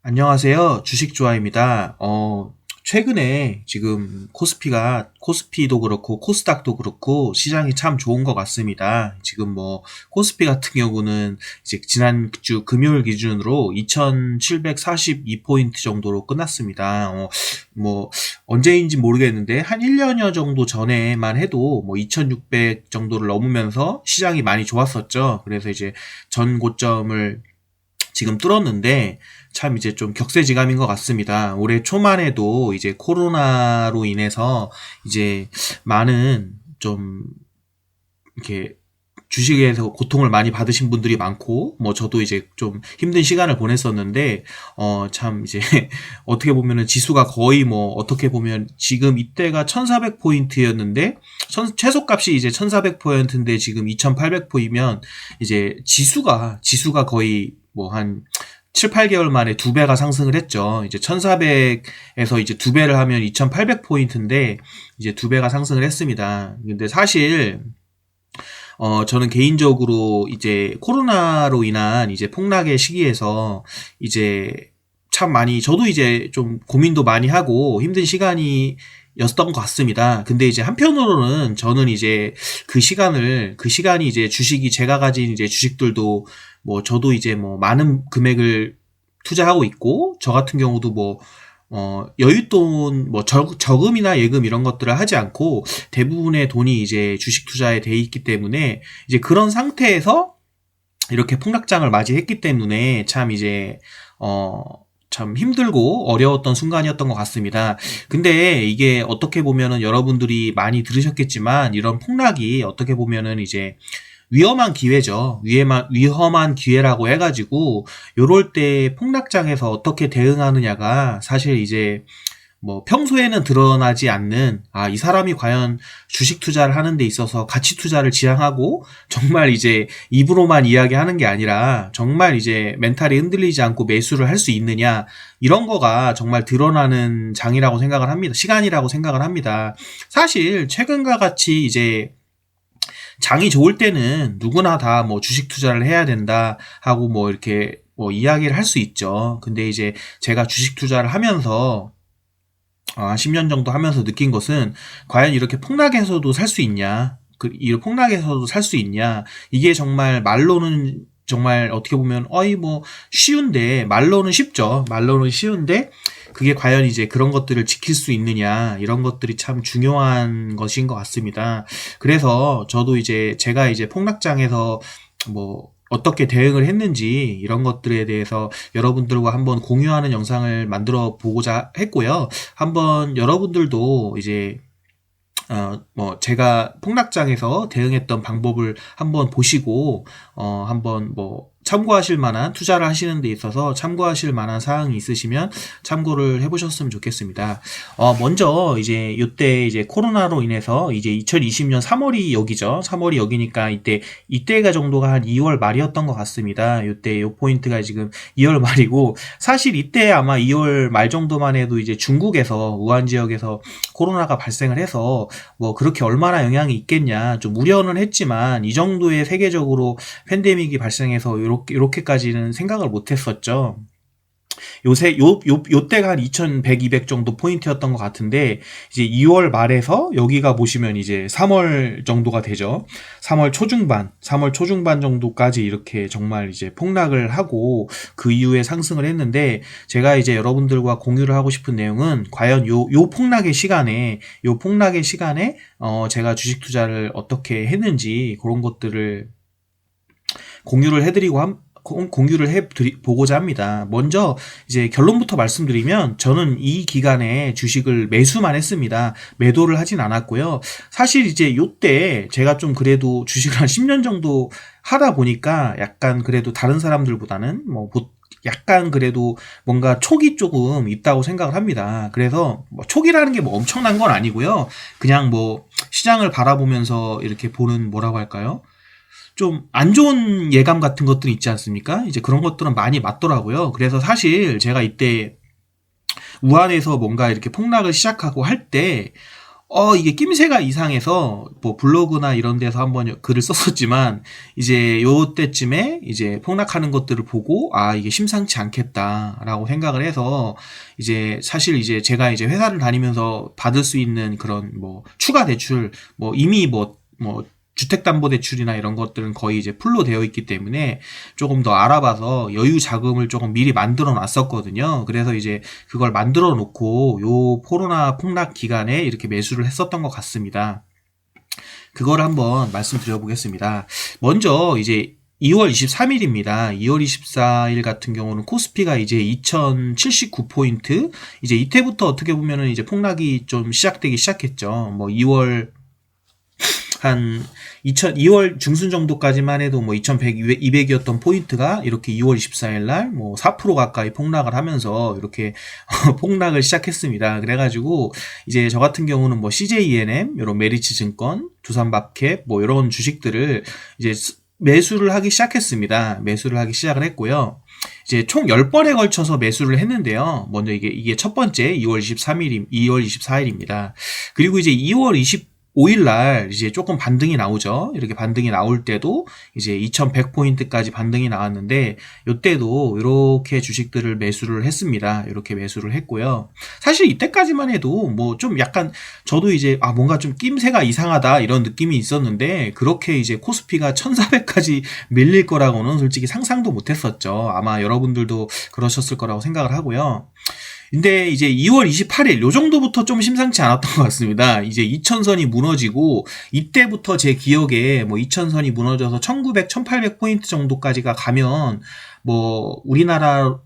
안녕하세요. 주식조아입니다. 최근에 지금 코스피도 그렇고, 코스닥도 그렇고, 시장이 참 좋은 것 같습니다. 지금 코스피 같은 경우는 이제 지난주 금요일 기준으로 2742포인트 정도로 끝났습니다. 언제인지 모르겠는데, 한 1년여 정도 전에만 해도 2600 정도를 넘으면서 시장이 많이 좋았었죠. 그래서 이제 전 고점을 지금 뚫었는데 참 이제 좀 격세지감인 것 같습니다. 올해 초만 해도 이제 코로나로 인해서 이제 많은 좀 이렇게 주식에서 고통을 많이 받으신 분들이 많고, 저도 이제 좀 힘든 시간을 보냈었는데, 참 이제, 어떻게 보면은 지수가 거의 어떻게 보면 지금 이때가 1400포인트였는데, 최소값이 이제 1400포인트인데 지금 2800포이면, 이제 지수가 거의 한 7, 8개월 만에 두 배가 상승을 했죠. 이제 1400에서 이제 두 배를 하면 2800포인트인데, 이제 두 배가 상승을 했습니다. 근데 사실, 저는 개인적으로 이제 코로나로 인한 이제 폭락의 시기에서 이제 참 많이, 저도 이제 좀 고민도 많이 하고 힘든 시간이 였던 것 같습니다. 근데 이제 한편으로는 저는 이제 그 시간이 이제 제가 가진 이제 주식들도 저도 이제 많은 금액을 투자하고 있고, 저 같은 경우도 여윳돈, 저금이나 예금 이런 것들을 하지 않고 대부분의 돈이 이제 주식 투자에 돼 있기 때문에 이제 그런 상태에서 이렇게 폭락장을 맞이했기 때문에 참 이제, 참 힘들고 어려웠던 순간이었던 것 같습니다. 근데 이게 어떻게 보면은 여러분들이 많이 들으셨겠지만 이런 폭락이 어떻게 보면은 이제 위험한 기회죠. 위험한 기회라고 해가지고 요럴 때 폭락장에서 어떻게 대응하느냐가 사실 이제 평소에는 드러나지 않는, 이 사람이 과연 주식 투자를 하는 데 있어서 가치 투자를 지향하고, 정말 이제 입으로만 이야기하는 게 아니라, 정말 이제 멘탈이 흔들리지 않고 매수를 할 수 있느냐, 이런 거가 정말 드러나는 장이라고 생각을 합니다. 시간이라고 생각을 합니다. 사실, 최근과 같이 이제, 장이 좋을 때는 누구나 다 주식 투자를 해야 된다 하고 이렇게 이야기를 할 수 있죠. 근데 이제 제가 주식 투자를 하면서 10년 정도 하면서 느낀 것은 과연 이렇게 폭락에서도 살 수 있냐? 이 폭락에서도 살 수 있냐? 이게 정말 말로는 정말 어떻게 보면 쉬운데 말로는 쉽죠. 말로는 쉬운데 그게 과연 이제 그런 것들을 지킬 수 있느냐? 이런 것들이 참 중요한 것인 것 같습니다. 그래서 저도 이제 제가 이제 폭락장에서 어떻게 대응을 했는지 이런 것들에 대해서 여러분들과 한번 공유하는 영상을 만들어 보고자 했고요. 한번 여러분들도 이제 제가 폭락장에서 대응했던 방법을 한번 보시고, 한번 참고하실 만한, 투자를 하시는 데 있어서 참고하실 만한 사항이 있으시면 참고를 해보셨으면 좋겠습니다. 먼저, 요때 이제 코로나로 인해서 이제 2020년 3월이 여기죠. 3월이 여기니까 이때가 정도가 한 2월 말이었던 것 같습니다. 요때 요 포인트가 지금 2월 말이고, 사실 이때 아마 2월 말 정도만 해도 이제 중국에서, 우한 지역에서 코로나가 발생을 해서 그렇게 얼마나 영향이 있겠냐 좀 우려는 했지만 이 정도의 세계적으로 팬데믹이 발생해서 요렇게까지는 생각을 못 했었죠. 요때가 한 2100, 200 정도 포인트였던 것 같은데, 이제 2월 말에서 여기가 보시면 이제 3월 정도가 되죠. 3월 초중반 정도까지 이렇게 정말 이제 폭락을 하고 그 이후에 상승을 했는데, 제가 이제 여러분들과 공유를 하고 싶은 내용은 과연 요 폭락의 시간에, 제가 주식 투자를 어떻게 했는지 그런 것들을 공유를 보고자 합니다. 먼저 이제 결론부터 말씀드리면 저는 이 기간에 주식을 매수만 했습니다. 매도를 하진 않았고요. 사실 이제 요때 제가 좀 그래도 주식을 한 10년 정도 하다 보니까 약간 그래도 다른 사람들보다는 약간 그래도 뭔가 촉이 조금 있다고 생각을 합니다. 그래서 촉이라는 게 엄청난 건 아니고요. 그냥 시장을 바라보면서 이렇게 보는, 뭐라고 할까요? 좀 안 좋은 예감 같은 것들이 있지 않습니까? 이제 그런 것들은 많이 맞더라고요. 그래서 사실 제가 이때 우한에서 뭔가 이렇게 폭락을 시작하고 할 때, 이게 낌새가 이상해서 뭐 블로그나 이런 데서 한번 글을 썼었지만 이제 요때쯤에 이제 폭락하는 것들을 보고 이게 심상치 않겠다라고 생각을 해서 이제 사실 이제 제가 이제 회사를 다니면서 받을 수 있는 그런 뭐 추가 대출 뭐 이미 뭐 주택담보대출이나 이런 것들은 거의 이제 풀로 되어 있기 때문에 조금 더 알아봐서 여유 자금을 조금 미리 만들어 놨었거든요. 그래서 이제 그걸 만들어 놓고 요 코로나 폭락 기간에 이렇게 매수를 했었던 것 같습니다. 그걸 한번 말씀드려 보겠습니다. 먼저 이제 2월 23일입니다. 2월 24일 같은 경우는 코스피가 이제 2079포인트, 이제 이때부터 어떻게 보면은 이제 폭락이 좀 시작되기 시작했죠. 뭐 2월 중순 정도까지만 해도 뭐 2100, 200이었던 포인트가 이렇게 2월 24일 날 뭐 4% 가까이 폭락을 하면서 이렇게 폭락을 시작했습니다. 그래가지고 이제 저 같은 경우는 뭐 CJENM, 이런 메리츠 증권, 두산밥캡 뭐 이런 주식들을 이제 매수를 하기 시작했습니다. 매수를 하기 시작을 했고요. 이제 총 10번에 걸쳐서 매수를 했는데요. 먼저 이게 첫 번째 2월 24일입니다. 그리고 이제 2월 25일 날 이제 조금 반등이 나오죠. 이렇게 반등이 나올 때도 이제 2100포인트까지 반등이 나왔는데 이때도 이렇게 주식들을 매수를 했습니다. 이렇게 매수를 했고요. 사실 이때까지만 해도 뭐 좀 약간 저도 이제 뭔가 좀 낌새가 이상하다 이런 느낌이 있었는데 그렇게 이제 코스피가 1400까지 밀릴 거라고는 솔직히 상상도 못 했었죠. 아마 여러분들도 그러셨을 거라고 생각을 하고요. 근데 이제 2월 28일 요 정도부터 좀 심상치 않았던 것 같습니다. 이제 2000선이 무너지고 이때부터 제 기억에 뭐 2000선이 무너져서 1900, 1800포인트 정도까지가 가면 뭐 우리나라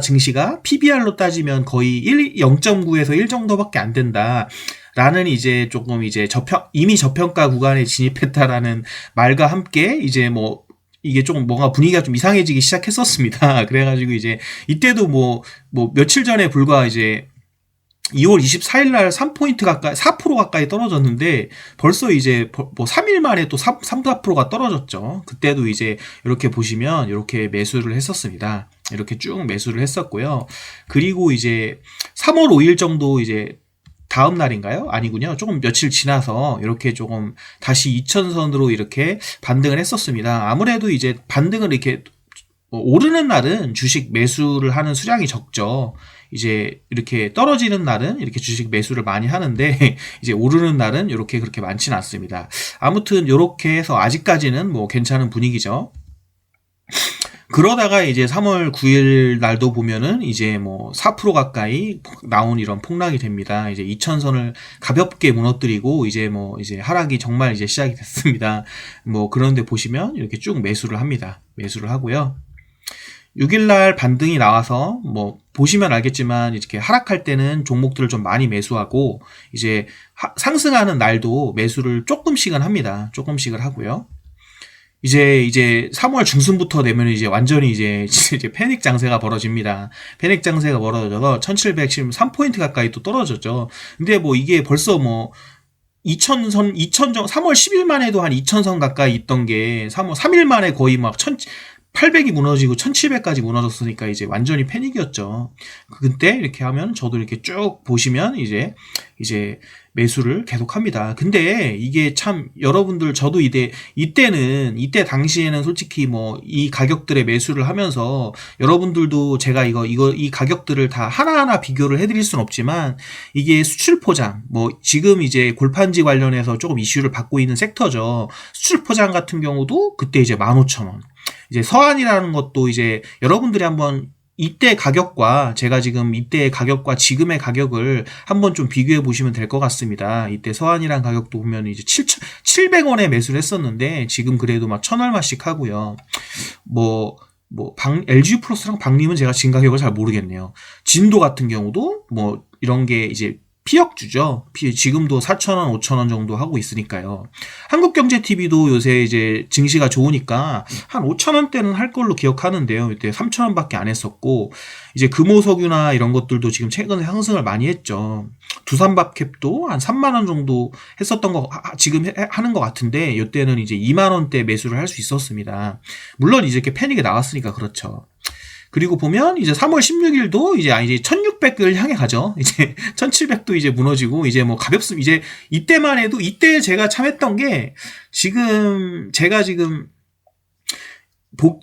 증시가 PBR로 따지면 거의 0.9에서 1 정도밖에 안 된다. 라는 이제 조금 이제 이미 저평가 구간에 진입했다라는 말과 함께 이제 뭐 이게 조금 뭔가 분위기가 좀 이상해지기 시작했었습니다. 그래가지고 이제 이때도 뭐 며칠 전에 불과 이제 2월 24일 날 3포인트 가까이, 4% 가까이 떨어졌는데 벌써 이제 뭐 3일 만에 또 3, 4%가 떨어졌죠. 그때도 이제 이렇게 보시면 이렇게 매수를 했었습니다. 이렇게 쭉 매수를 했었고요. 그리고 이제 3월 5일 정도 이제 다음 날인가요? 아니군요. 조금 며칠 지나서 이렇게 조금 다시 2000선으로 이렇게 반등을 했었습니다. 아무래도 이제 반등을 이렇게 오르는 날은 주식 매수를 하는 수량이 적죠. 이제 이렇게 떨어지는 날은 이렇게 주식 매수를 많이 하는데 이제 오르는 날은 이렇게 그렇게 많지는 않습니다. 아무튼 이렇게 해서 아직까지는 뭐 괜찮은 분위기죠. 그러다가 이제 3월 9일 날도 보면은 이제 뭐 4% 가까이 나온 이런 폭락이 됩니다. 이제 2000선을 가볍게 무너뜨리고 이제 하락이 정말 이제 시작이 됐습니다. 뭐 그런데 보시면 이렇게 쭉 매수를 합니다. 매수를 하고요. 6일 날 반등이 나와서 뭐 보시면 알겠지만 이렇게 하락할 때는 종목들을 좀 많이 매수하고 이제 상승하는 날도 매수를 조금씩은 합니다. 조금씩을 하고요. 이제 3월 중순부터 되면 이제 완전히 이제 패닉 장세가 벌어집니다. 패닉 장세가 벌어져서 1773포인트 가까이 또 떨어졌죠. 근데 뭐 이게 벌써 뭐 2000선, 3월 10일만 해도 한 2000선 가까이 있던 게 3일 만에 거의 막 800이 무너지고 1700까지 무너졌으니까 이제 완전히 패닉이었죠. 그때 이렇게 하면 저도 이렇게 쭉 보시면 이제 매수를 계속합니다. 근데 이게 참 여러분들 저도 이때 당시에는 솔직히 뭐 이 가격들의 매수를 하면서 여러분들도 제가 이 가격들을 다 하나하나 비교를 해드릴 순 없지만 이게 수출 포장 뭐 지금 이제 골판지 관련해서 조금 이슈를 받고 있는 섹터죠. 수출 포장 같은 경우도 그때 이제 15,000원. 이제 서한이라는 것도 이제 여러분들이 한번 이때 가격과 제가 지금 이때의 가격과 지금의 가격을 한번 좀 비교해 보시면 될 것 같습니다. 이때 서한이란 가격도 보면 이제 700원에 매수를 했었는데 지금 그래도 막 1000얼마씩 하고요. LG 플러스랑 박림은 제가 지금 가격을 잘 모르겠네요. 진도 같은 경우도 뭐 이런 게 이제 피역주죠. 지금도 4,000원, 5,000원 정도 하고 있으니까요. 한국경제TV도 요새 이제 증시가 좋으니까 한 5,000원대는 할 걸로 기억하는데요. 이때 3,000원밖에 안 했었고, 이제 금호석유나 이런 것들도 지금 최근에 상승을 많이 했죠. 두산밥캡도 한 3만원 정도 했었던 지금 하는 것 같은데, 이때는 이제 2만원대 매수를 할 수 있었습니다. 물론 이제 이렇게 패닉이 나왔으니까 그렇죠. 그리고 보면 이제 3월 16일도 이제 1600을 향해 가죠. 이제 1700도 이제 무너지고 이제 뭐 가볍습니다. 이제 이때만 해도 이때 제가 참했던 게 제가 지금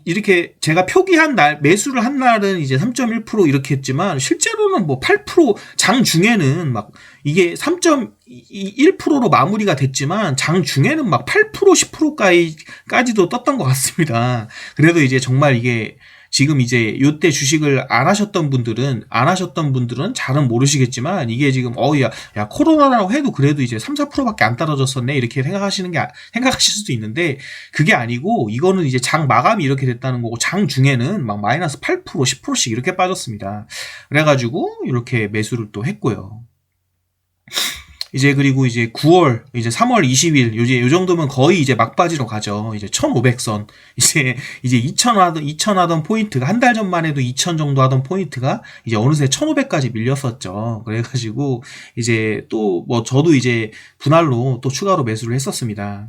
이렇게 제가 표기한 날, 매수를 한 날은 이제 3.1% 이렇게 했지만, 실제로는 뭐 8%, 장 중에는 막, 이게 3.1%로 마무리가 됐지만, 장 중에는 막 8%, 10%까지도 떴던 것 같습니다. 그래도 이제 정말 이게, 지금 이제 요때 주식을 안 하셨던 분들은 잘은 모르시겠지만 이게 지금 야 코로나라고 해도 그래도 이제 3, 4%밖에 안 떨어졌었네 이렇게 생각하실 수도 있는데 그게 아니고 이거는 이제 장 마감이 이렇게 됐다는 거고 장 중에는 막 마이너스 8%, 10%씩 이렇게 빠졌습니다. 그래가지고 이렇게 매수를 또 했고요. 이제 그리고 이제 9월, 이제 3월 20일, 요 정도면 거의 이제 막바지로 가죠. 이제 1500선. 이제 2000 하던 포인트가, 한 달 전만 해도 2000 정도 하던 포인트가 이제 어느새 1500까지 밀렸었죠. 그래가지고 이제 또 뭐 저도 이제 분할로 또 추가로 매수를 했었습니다.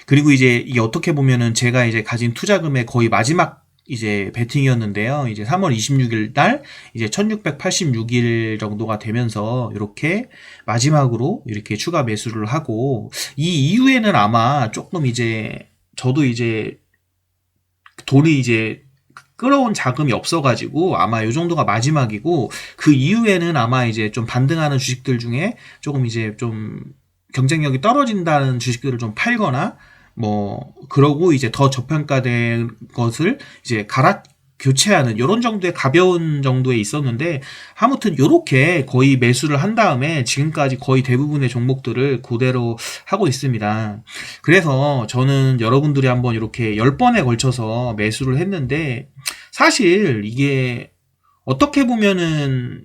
그리고 이제 이게 어떻게 보면은 제가 이제 가진 투자금의 거의 마지막 이제 베팅이었는데요. 이제 3월 26일 날 이제 1686일 정도가 되면서 이렇게 마지막으로 이렇게 추가 매수를 하고 이 이후에는 아마 조금 이제 저도 이제 돈이 이제 끌어온 자금이 없어가지고 아마 요 정도가 마지막이고 그 이후에는 아마 이제 좀 반등하는 주식들 중에 조금 이제 좀 경쟁력이 떨어진다는 주식들을 좀 팔거나 뭐 그러고 이제 더 저평가된 것을 이제 교체하는 요런 정도의 가벼운 정도에 있었는데 아무튼 요렇게 거의 매수를 한 다음에 지금까지 거의 대부분의 종목들을 그대로 하고 있습니다. 그래서 저는 여러분들이 한번 이렇게 10번에 걸쳐서 매수를 했는데 사실 이게 어떻게 보면은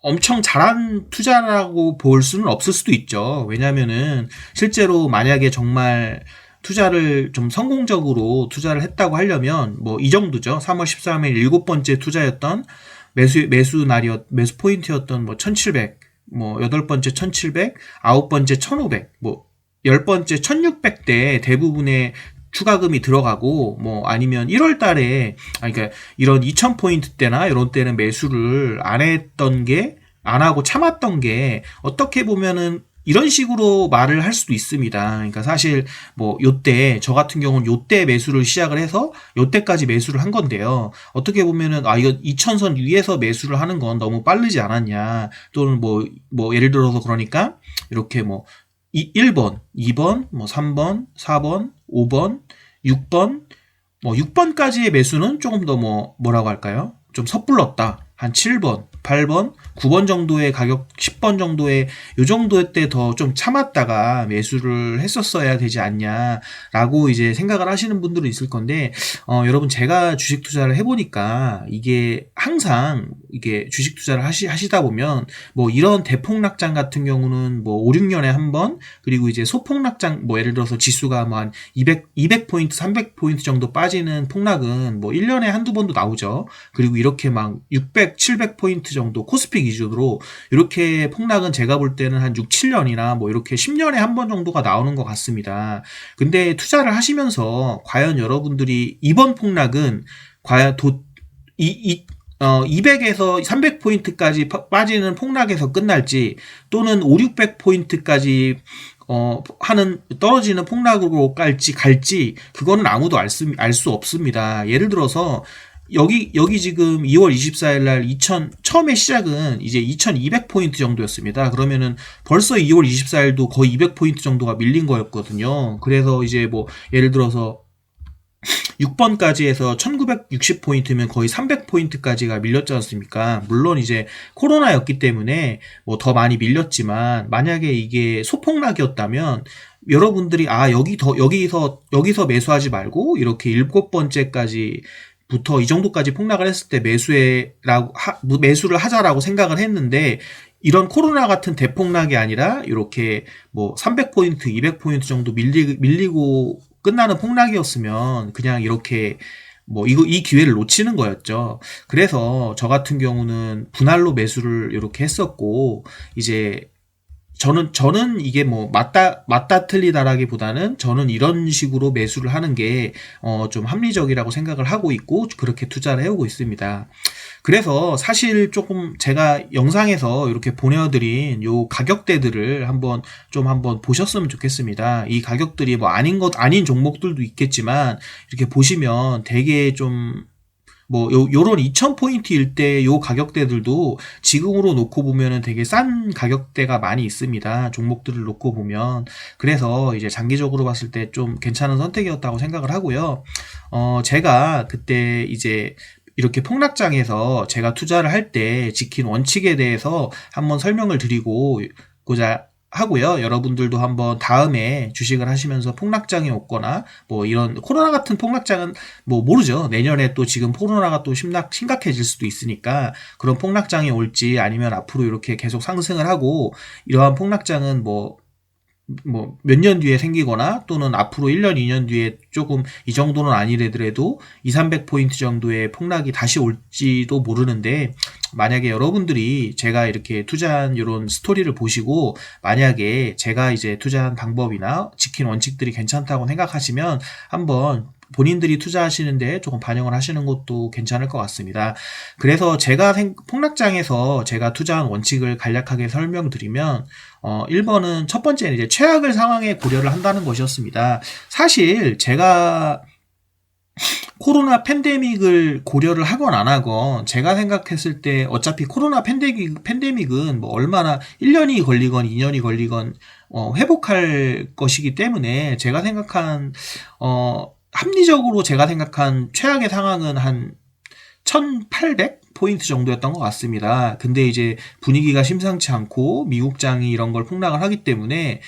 엄청 잘한 투자라고 볼 수는 없을 수도 있죠. 왜냐면은 실제로 만약에 정말 투자를 좀 성공적으로 투자를 했다고 하려면 뭐 이 정도죠. 3월 13일 7번째 투자였던 매수 포인트였던 뭐 1700, 뭐 8번째 1700, 9번째 1500, 뭐 10번째 1600대 대부분의 추가금이 들어가고 뭐 아니면 1월 달에 그러니까 이런 2000포인트 때나 이런 때는 매수를 안 하고 참았던 게 어떻게 보면은 이런 식으로 말을 할 수도 있습니다. 그러니까 사실 뭐 요때 저 같은 경우는 요때 매수를 시작을 해서 요때까지 매수를 한 건데요. 어떻게 보면은 이거 2000선 위에서 매수를 하는 건 너무 빠르지 않았냐. 또는 뭐 예를 들어서 그러니까 이렇게 뭐 1번, 2번, 뭐 3번, 4번, 5번, 6번, 뭐 6번까지의 매수는 조금 더 뭐라고 할까요? 좀 섣불렀다. 한 7번, 8번, 9번 정도의 가격, 10번 정도의 요 정도 때 더 좀 참았다가 매수를 했었어야 되지 않냐라고 이제 생각을 하시는 분들은 있을 건데 여러분 제가 주식 투자를 해보니까 이게 항상 이게 주식 투자를 하시다 보면 뭐 이런 대폭락장 같은 경우는 뭐 5, 6년에 한 번 그리고 이제 소폭락장 뭐 예를 들어서 지수가 뭐 한 200포인트, 300포인트 정도 빠지는 폭락은 뭐 1년에 한두 번도 나오죠. 그리고 이렇게 막 600, 700포인트 정도 코스피 기준으로 이렇게 폭락은 제가 볼 때는 한 6, 7년이나 뭐 이렇게 10년에 한 번 정도가 나오는 것 같습니다. 근데 투자를 하시면서 과연 여러분들이 이번 폭락은 과연 200에서 300포인트까지 빠지는 폭락에서 끝날지 또는 5, 600포인트까지 떨어지는 폭락으로 갈지 그거는 아무도 알 수 없습니다. 예를 들어서 여기 지금 2월 24일 날 처음에 시작은 이제 2200포인트 정도였습니다. 그러면은 벌써 2월 24일도 거의 200포인트 정도가 밀린 거였거든요. 그래서 이제 뭐 예를 들어서 6번까지 해서 1960포인트면 거의 300포인트까지가 밀렸지 않습니까? 물론 이제 코로나였기 때문에 뭐 더 많이 밀렸지만 만약에 이게 소폭락이었다면 여러분들이 여기서 매수하지 말고 이렇게 7번째까지 부터 이 정도까지 폭락을 했을 때 매수를 하자라고 생각을 했는데 이런 코로나 같은 대폭락이 아니라 이렇게 뭐 300포인트, 200포인트 정도 밀리고 끝나는 폭락이었으면 그냥 이렇게 뭐 이 기회를 놓치는 거였죠. 그래서 저 같은 경우는 분할로 매수를 이렇게 했었고 이제 저는 이게 뭐 맞다 틀리다라기보다는 저는 이런 식으로 매수를 하는 게 좀 합리적이라고 생각을 하고 있고 그렇게 투자를 해오고 있습니다. 그래서 사실 조금 제가 영상에서 이렇게 보내드린 요 가격대들을 한번 보셨으면 좋겠습니다. 이 가격들이 뭐 아닌 종목들도 있겠지만 이렇게 보시면 되게 좀 뭐 요런 2000포인트일 때 요 가격대들도 지금으로 놓고 보면은 되게 싼 가격대가 많이 있습니다. 종목들을 놓고 보면. 그래서 이제 장기적으로 봤을 때 좀 괜찮은 선택이었다고 생각을 하고요. 제가 그때 이제 이렇게 폭락장에서 제가 투자를 할 때 지킨 원칙에 대해서 한번 설명을 드리고자 하고요. 여러분들도 한번 다음에 주식을 하시면서 폭락장이 오거나 뭐 이런 코로나 같은 폭락장은 뭐 모르죠. 내년에 또 지금 코로나가 또 심각해질 수도 있으니까 그런 폭락장이 올지 아니면 앞으로 이렇게 계속 상승을 하고 이러한 폭락장은 뭐 몇 년 뒤에 생기거나 또는 앞으로 1년, 2년 뒤에 조금 이 정도는 아니더라도 2, 300포인트 정도의 폭락이 다시 올지도 모르는데 만약에 여러분들이 제가 이렇게 투자한 이런 스토리를 보시고 만약에 제가 이제 투자한 방법이나 지킨 원칙들이 괜찮다고 생각하시면 한번 본인들이 투자하시는데 조금 반영을 하시는 것도 괜찮을 것 같습니다. 그래서 폭락장에서 제가 투자한 원칙을 간략하게 설명드리면 1번은 첫 번째는 이제 최악의 상황에 고려를 한다는 것이었습니다. 사실 제가 코로나 팬데믹을 고려를 하건 안 하건 제가 생각했을 때 어차피 코로나 팬데믹은 뭐 얼마나 1년이 걸리건 2년이 걸리건 회복할 것이기 때문에 제가 생각한 합리적으로 제가 생각한 최악의 상황은 한 1800포인트 정도였던 것 같습니다. 근데 이제 분위기가 심상치 않고 미국장이 이런 걸 폭락을 하기 때문에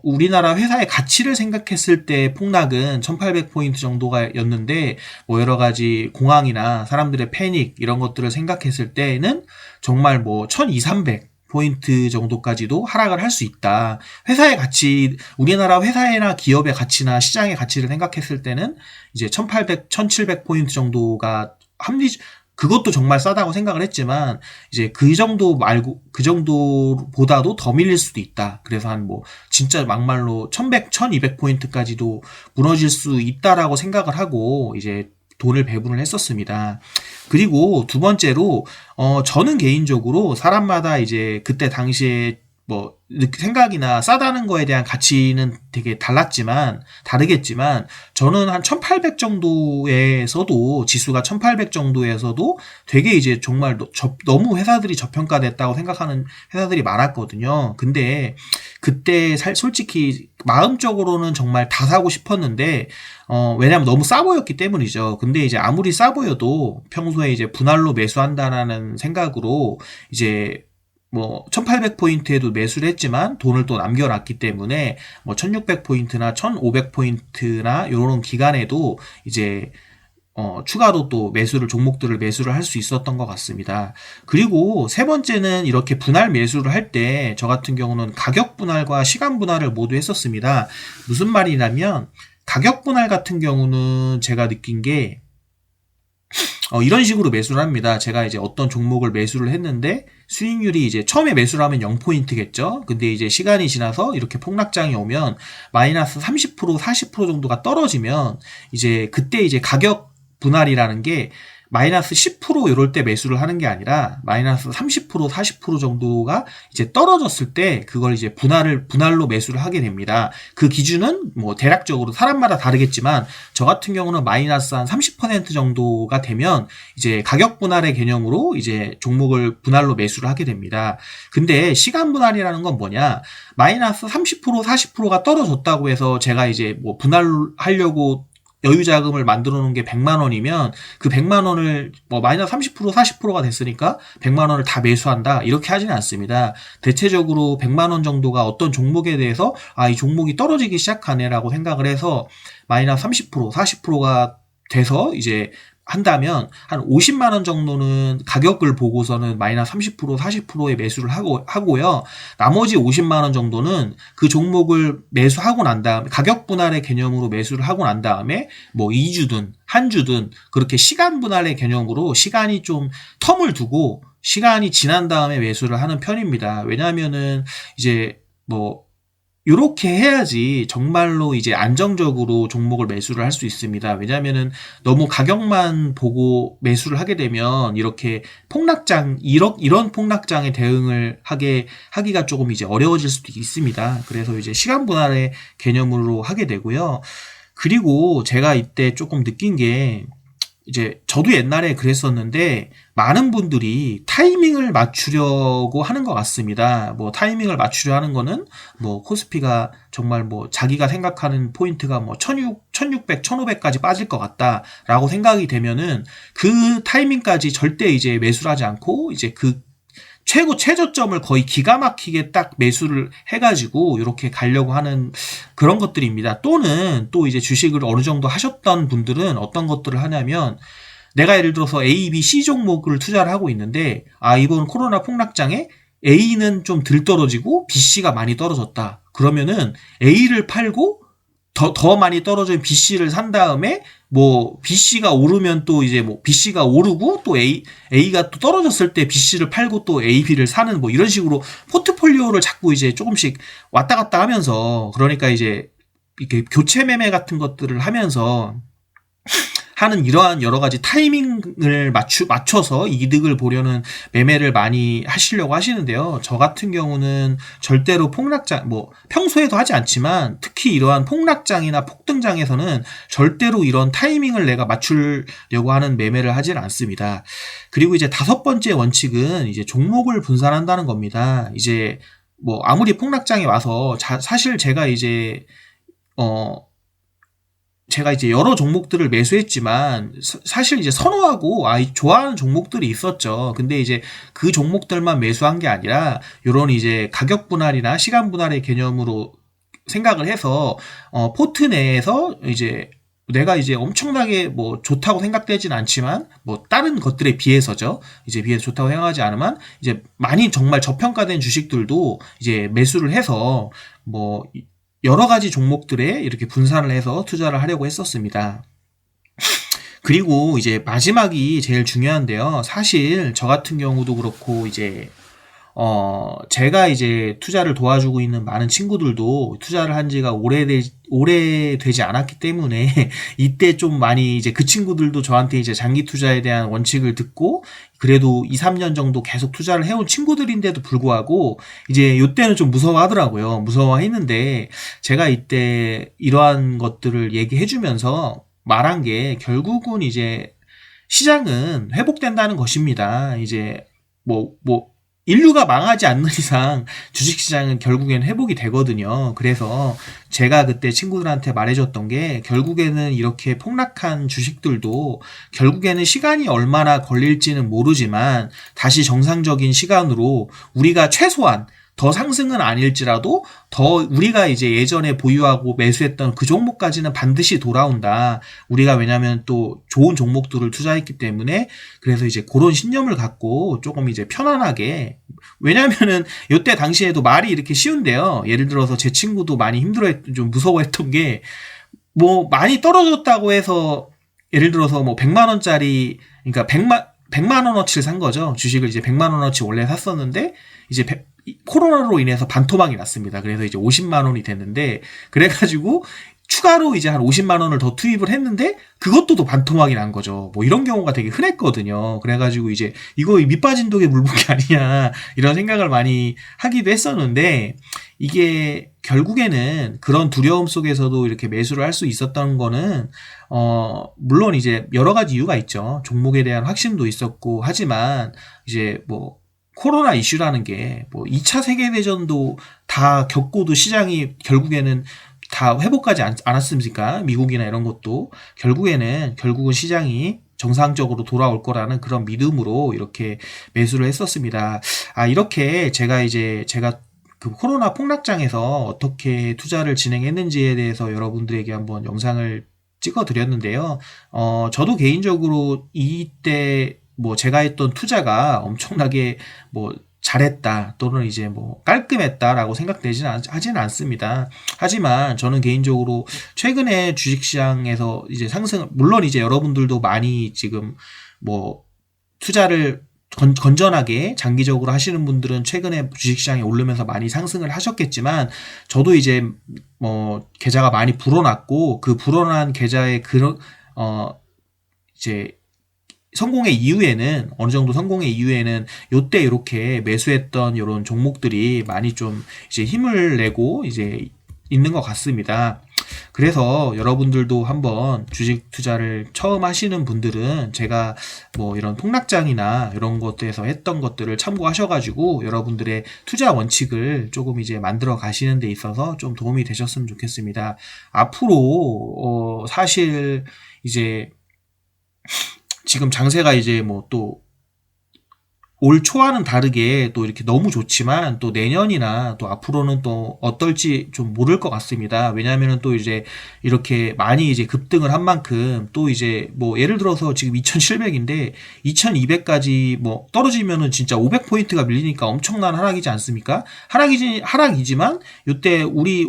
우리나라 회사의 가치를 생각했을 때 폭락은 1800포인트 정도가 였는데 뭐 여러 가지 공황이나 사람들의 패닉 이런 것들을 생각했을 때는 정말 뭐 1200, 포인트 정도까지도 하락을 할 수 있다. 회사의 가치, 우리나라 회사나 기업의 가치나 시장의 가치를 생각했을 때는 이제 1800, 1700포인트 정도가 그것도 정말 싸다고 생각을 했지만 이제 그 정도보다도 더 밀릴 수도 있다. 그래서 한 뭐 진짜 막말로 1100, 1200포인트까지도 무너질 수 있다라고 생각을 하고 이제 돈을 배분을 했었습니다. 그리고 두 번째로 저는 개인적으로 사람마다 이제 그때 당시에 뭐 생각이나 싸다는 거에 대한 가치는 되게 다르겠지만 저는 한 1800 정도에서도 지수가 1800 정도에서도 되게 이제 정말 너무 회사들이 저평가됐다고 생각하는 회사들이 많았거든요. 근데 그때 솔직히 마음적으로는 정말 다 사고 싶었는데 왜냐면 너무 싸 보였기 때문이죠. 근데 이제 아무리 싸 보여도 평소에 이제 분할로 매수한다라는 생각으로 이제 뭐 1800포인트에도 매수를 했지만 돈을 또 남겨놨기 때문에 뭐 1600포인트나 1500포인트나 이런 기간에도 이제 추가로 또 종목들을 매수를 할 수 있었던 것 같습니다. 그리고 세 번째는 이렇게 분할 매수를 할 때 저 같은 경우는 가격 분할과 시간 분할을 모두 했었습니다. 무슨 말이냐면 가격 분할 같은 경우는 제가 느낀 게 이런 식으로 매수를 합니다. 제가 이제 어떤 종목을 매수를 했는데 수익률이 이제 처음에 매수를 하면 0포인트겠죠. 근데 이제 시간이 지나서 이렇게 폭락장이 오면 마이너스 30%, 40% 정도가 떨어지면 이제 그때 이제 가격 분할이라는 게 마이너스 10% 이럴 때 매수를 하는 게 아니라 마이너스 30%, 40% 정도가 이제 떨어졌을 때 그걸 이제 분할로 매수를 하게 됩니다. 그 기준은 뭐 대략적으로 사람마다 다르겠지만 저 같은 경우는 마이너스 한 30% 정도가 되면 이제 가격 분할의 개념으로 이제 종목을 분할로 매수를 하게 됩니다. 근데 시간 분할이라는 건 뭐냐? 마이너스 30%, 40%가 떨어졌다고 해서 제가 이제 뭐 분할하려고 여유 자금을 만들어 놓은 게 100만 원이면 그 100만 원을 뭐 마이너스 30%, 40%가 됐으니까 100만 원을 다 매수한다. 이렇게 하지는 않습니다. 대체적으로 100만 원 정도가 어떤 종목에 대해서 이 종목이 떨어지기 시작하네라고 생각을 해서 마이너스 30%, 40%가 돼서 이제 한다면 한 50만 원 정도는 가격을 보고서는 마이너스 30%, 40%의 매수를 하고요. 나머지 50만 원 정도는 그 종목을 매수하고 난 다음에 가격 분할의 개념으로 매수를 하고 난 다음에 뭐 2주든 한 주든 그렇게 시간 분할의 개념으로 시간이 좀 텀을 두고 시간이 지난 다음에 매수를 하는 편입니다. 왜냐하면은 이제 뭐 요렇게 해야지 정말로 이제 안정적으로 종목을 매수를 할 수 있습니다. 왜냐면은 너무 가격만 보고 매수를 하게 되면 이렇게 이런 폭락장에 대응을 하기가 조금 이제 어려워질 수도 있습니다. 그래서 이제 시간 분할의 개념으로 하게 되고요. 그리고 제가 이때 조금 느낀 게 이제 저도 옛날에 그랬었는데 많은 분들이 타이밍을 맞추려고 하는 것 같습니다. 뭐 타이밍을 맞추려 하는 거는 뭐 코스피가 정말 뭐 자기가 생각하는 포인트가 뭐 1600, 1500까지 빠질 것 같다라고 생각이 되면은 그 타이밍까지 절대 이제 매수를 하지 않고 이제 그 최저점을 거의 기가 막히게 딱 매수를 해가지고 이렇게 가려고 하는 그런 것들입니다. 또는 또 이제 주식을 어느 정도 하셨던 분들은 어떤 것들을 하냐면 내가 예를 들어서 A, B, C 종목을 투자를 하고 있는데 이번 코로나 폭락장에 A는 좀 덜 떨어지고 B, C가 많이 떨어졌다. 그러면은 A를 팔고 더 많이 떨어진 BC를 산 다음에 뭐 BC가 오르면 또 이제 뭐 BC가 오르고 또 A가 또 떨어졌을 때 BC를 팔고 또 AB를 사는 뭐 이런 식으로 포트폴리오를 자꾸 이제 조금씩 왔다 갔다 하면서 그러니까 이제 이렇게 교체 매매 같은 것들을 하면서 하는 이러한 여러 가지 타이밍을 맞춰서 이득을 보려는 매매를 많이 하시려고 하시는데요. 저 같은 경우는 절대로 뭐 평소에도 하지 않지만 특히 이러한 폭락장이나 폭등장에서는 절대로 이런 타이밍을 내가 맞추려고 하는 매매를 하질 않습니다. 그리고 이제 5번째 원칙은 이제 종목을 분산한다는 겁니다. 이제 뭐 아무리 폭락장에 와서 사실 제가 이제 여러 종목들을 매수했지만 사실 이제 선호하고 좋아하는 종목들이 있었죠. 근데 이제 그 종목들만 매수한 게 아니라 요런 이제 가격 분할이나 시간 분할의 개념으로 생각을 해서 포트 내에서 이제 내가 이제 엄청나게 뭐 좋다고 생각되진 않지만 뭐 다른 것들에 비해서죠. 이제 비해서 좋다고 생각하지 않으면 이제 많이 정말 저평가된 주식들도 이제 매수를 해서 뭐 여러 가지 종목들에 이렇게 분산을 해서 투자를 하려고 했었습니다. 그리고 이제 마지막이 제일 중요한데요. 사실 저 같은 경우도 그렇고 이제 제가 이제 투자를 도와주고 있는 많은 친구들도 투자를 한 지가 오래되지 않았기 때문에 이때 좀 많이 이제 그 친구들도 저한테 이제 장기 투자에 대한 원칙을 듣고 그래도 2, 3년 정도 계속 투자를 해온 친구들인데도 불구하고 이제 요때는 좀 무서워하더라고요. 무서워했는데 제가 이때 이러한 것들을 얘기해주면서 말한 게 결국은 이제 시장은 회복된다는 것입니다. 이제 인류가 망하지 않는 이상 주식시장은 결국엔 회복이 되거든요. 그래서 제가 그때 친구들한테 말해줬던 게 결국에는 이렇게 폭락한 주식들도 결국에는 시간이 얼마나 걸릴지는 모르지만 다시 정상적인 시간으로 우리가 최소한 더 상승은 아닐지라도 더 우리가 이제 예전에 보유하고 매수했던 그 종목까지는 반드시 돌아온다. 우리가 왜냐면 또 좋은 종목들을 투자했기 때문에 그래서 이제 그런 신념을 갖고 조금 이제 편안하게 왜냐면은 이때 당시에도 말이 이렇게 쉬운데요. 예를 들어서 제 친구도 많이 좀 무서워했던 게 뭐 많이 떨어졌다고 해서 예를 들어서 뭐 100만 원짜리 그러니까 100만 원어치를 산 거죠. 주식을 이제 100만 원어치 원래 샀었는데 이제 코로나로 인해서 반토막이 났습니다. 그래서 이제 50만 원이 됐는데 그래가지고 추가로 이제 한 50만 원을 더 투입을 했는데 그것도 또 반토막이 난 거죠. 뭐 이런 경우가 되게 흔했거든요. 그래가지고 이제 이거 밑 빠진 독에 물 붓기 아니냐 이런 생각을 많이 하기도 했었는데 이게 결국에는 그런 두려움 속에서도 이렇게 매수를 할 수 있었던 거는 물론 이제 여러 가지 이유가 있죠. 종목에 대한 확신도 있었고 하지만 이제 뭐 코로나 이슈라는 게 뭐 2차 세계대전도 다 겪고도 시장이 결국에는 다 회복하지 않았습니까? 미국이나 이런 것도 결국은 시장이 정상적으로 돌아올 거라는 그런 믿음으로 이렇게 매수를 했었습니다. 이렇게 제가 그 코로나 폭락장에서 어떻게 투자를 진행했는지에 대해서 여러분들에게 한번 영상을 찍어 드렸는데요. 저도 개인적으로 이때 뭐 제가 했던 투자가 엄청나게 뭐 잘했다 또는 이제 뭐 깔끔했다라고 하지는 않습니다. 하지만 저는 개인적으로 최근에 주식시장에서 이제 물론 이제 여러분들도 많이 지금 뭐 투자를 건전하게 장기적으로 하시는 분들은 최근에 주식시장이 오르면서 많이 상승을 하셨겠지만, 저도 이제 뭐 계좌가 많이 불어났고, 그 불어난 계좌의 이제 성공의 이후에는, 어느 정도 성공의 이후에는 요때 이렇게 매수했던 이런 종목들이 많이 좀 이제 힘을 내고 이제 있는 것 같습니다. 그래서 여러분들도 한번 주식 투자를 처음 하시는 분들은 제가 뭐 이런 폭락장이나 이런 것들에서 했던 것들을 참고하셔가지고 여러분들의 투자 원칙을 조금 이제 만들어 가시는 데 있어서 좀 도움이 되셨으면 좋겠습니다. 앞으로 사실 이제 지금 장세가 이제 뭐 또 올 초와는 다르게 또 이렇게 너무 좋지만 또 내년이나 또 앞으로는 또 어떨지 좀 모를 것 같습니다. 왜냐하면은 또 이제 이렇게 많이 이제 급등을 한 만큼 또 이제 뭐 예를 들어서 지금 2700인데 2200까지 뭐 떨어지면은 진짜 500포인트가 밀리니까 엄청난 하락이지 않습니까? 하락이지만 요때 우리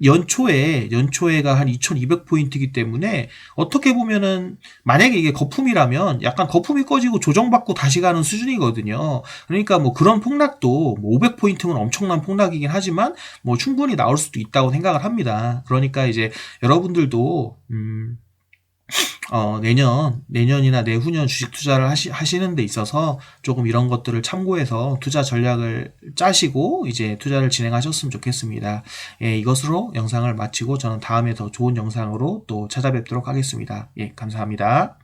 연초에가 한 2200포인트이기 때문에 어떻게 보면은 만약에 이게 거품이라면 약간 거품이 꺼지고 조정받고 다시 가는 수준이거든요. 그러니까 뭐 그런 폭락도 뭐 500포인트면 엄청난 폭락이긴 하지만 뭐 충분히 나올 수도 있다고 생각을 합니다. 그러니까 이제 여러분들도 내년이나 내후년 주식 투자를 하시는 데 있어서 조금 이런 것들을 참고해서 투자 전략을 짜시고 이제 투자를 진행하셨으면 좋겠습니다. 예, 이것으로 영상을 마치고 저는 다음에 더 좋은 영상으로 또 찾아뵙도록 하겠습니다. 예, 감사합니다.